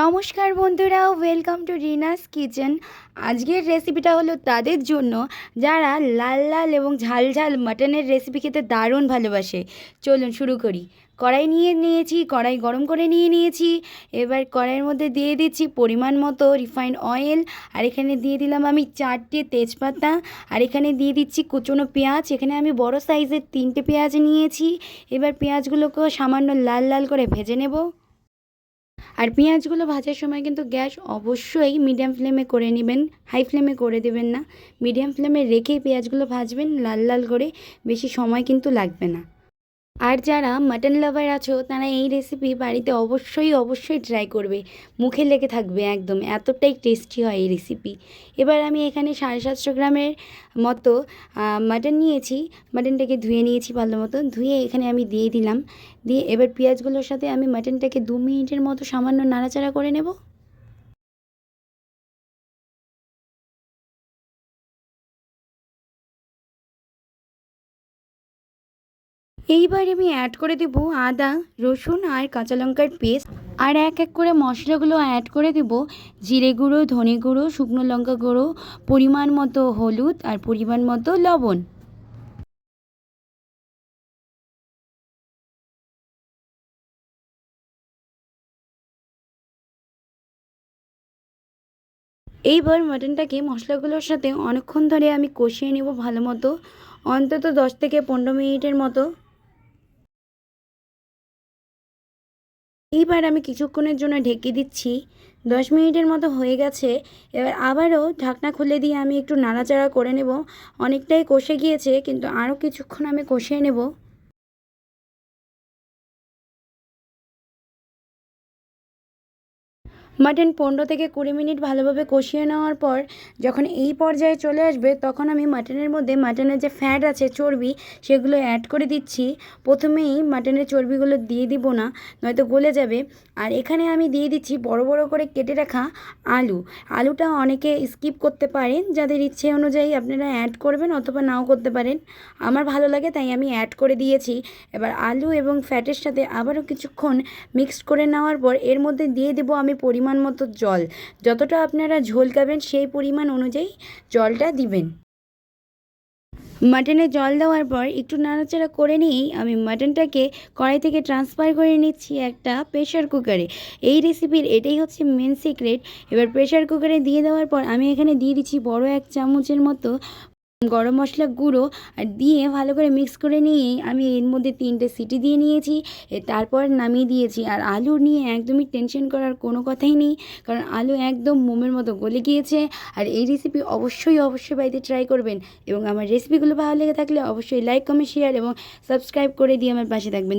নমস্কার বন্ধুরা, welcome to Rina's kitchen. আজকের রেসিপিটা হলো তাদের জন্য যারা লাল লাল এবং ঝাল ঝাল মাটনের রেসিপি খেতে দারুণ ভালোবাসে। চলুন শুরু করি। কড়াই নিয়ে নিয়েছি, কড়াই গরম করে নিয়েছি। এবার কড়াইয়ের মধ্যে দিয়ে দিচ্ছি পরিমাণ মতো রিফাইন্ড অয়েল, আর এখানে দিয়ে দিলাম আমি 4টে তেজপাতা, আর এখানে দিয়ে দিচ্ছি কুচনো পেঁয়াজ। এখানে আমি বড় সাইজের 3টে পেঁয়াজ নিয়েছি। এবার পেঁয়াজগুলোকেও সামান্য লাল লাল করে ভেজে নেব। আর পেঁয়াজগুলো ভাজার সময় কিন্তু গ্যাস অবশ্যই মিডিয়াম ফ্লেমে করে নেবেন, হাই ফ্লেমে করে দেবেন না। মিডিয়াম ফ্লেমে রেখেই পেঁয়াজগুলো ভাজবেন লাল লাল করে, বেশি সময় কিন্তু লাগবে না। আর যারা মাটন লাভার আছো তারা এই রেসিপি বাড়িতে অবশ্যই ট্রাই করবে, মুখে লেগে থাকবে একদম, এতটাই টেস্টি হয় এই রেসিপি। এবার আমি এখানে 750 গ্রামের মতো মাটন নিয়েছি। মাটনটাকে ধুয়ে নিয়েছি ভালো মতো, ধুয়ে এখানে আমি দিয়ে দিলাম। দিয়ে এবার পেঁয়াজগুলোর সাথে আমি মাটনটাকে 2 মিনিটের মতো সামান্য নাড়াচাড়া করে নেব। এইবার আমি অ্যাড করে দেব আদা, রসুন আর কাঁচা লঙ্কার পেস্ট। আর এক এক করে মশলাগুলো অ্যাড করে দেব। জিরে গুঁড়ো, ধনে গুঁড়ো, শুকনো লঙ্কা গুঁড়ো, পরিমাণ মতো হলুদ আর পরিমাণ মতো লবণ। এইবার মাটনটাকে মশলাগুলোর সাথে অনেকক্ষণ ধরে আমি কষিয়ে নেব ভালো মতো, অন্তত 10 থেকে 15 মিনিটের মতো। এইবার আমি কিছুক্ষণের জন্য ঢেকে দিচ্ছি। 10 মিনিটের মতো হয়ে গেছে। এবার আবারও ঢাকনা খুলে দিয়ে আমি একটু নাড়াচাড়া করে নেব। অনেকটাই কষে গিয়েছে, কিন্তু আরও কিছুক্ষণ আমি কষিয়ে নেব। মাটন 15 থেকে 20 মিনিট ভালোভাবে কষিয়ে নেওয়ার পর যখন এই পর্যায়ে চলে আসবে, তখন আমি মাটনের মধ্যে মাটনের যে ফ্যাট আছে, চর্বি, সেগুলো অ্যাড করে দিচ্ছি। প্রথমেই মাটনের চর্বিগুলো দিয়ে দিব না, নয়তো গলে যাবে। আর এখানে আমি দিয়ে দিচ্ছি বড় বড় করে কেটে রাখা আলু। আলুটা অনেকে স্কিপ করতে পারেন, যাদের ইচ্ছে অনুযায়ী আপনারা অ্যাড করবেন অথবা নাও করতে পারেন। আমার ভালো লাগে তাই আমি অ্যাড করে দিয়েছি। এবার আলু এবং ফ্যাটের সাথে আবারও কিছুক্ষণ মিক্সড করে নেওয়ার পর এর মধ্যে দিয়ে দেবো আমি পরিমাণ মতো জল। যতটা আপনারা ঝোল খাবেন সেই পরিমাণ অনুযায়ী জলটা দিবেন। মাটনে জল দেওয়ার পর একটু নাড়াচাড়া করে নিয়েই আমি মাটনটাকে কড়াই থেকে ট্রান্সফার করে নিচ্ছি একটা প্রেশার কুকারে। এই রেসিপির এটাই হচ্ছে মেন সিক্রেট। এবার প্রেশার কুকারে দিয়ে দেওয়ার পর আমি এখানে দিয়ে দিচ্ছি বড় 1 চামচের মতো গরম মশলা গুঁড়ো, আর দিয়ে ভালো করে মিক্স করে নিয়ে আমি এর মধ্যে 3টে সিটি দিয়ে নিয়েছি। তারপর নামিয়ে দিয়েছি। আর আলু নিয়ে একদমই টেনশন করার কোনো কথাই নেই, কারণ আলু একদম মোমের মতো গলে গিয়েছে। আর এই রেসিপি অবশ্যই বাড়িতে ট্রাই করবেন। এবং আমার রেসিপিগুলো ভালো লেগে থাকলে অবশ্যই লাইক, কমেন্ট, শেয়ার এবং সাবস্ক্রাইব করে দিয়ে আমার পাশে থাকবেন।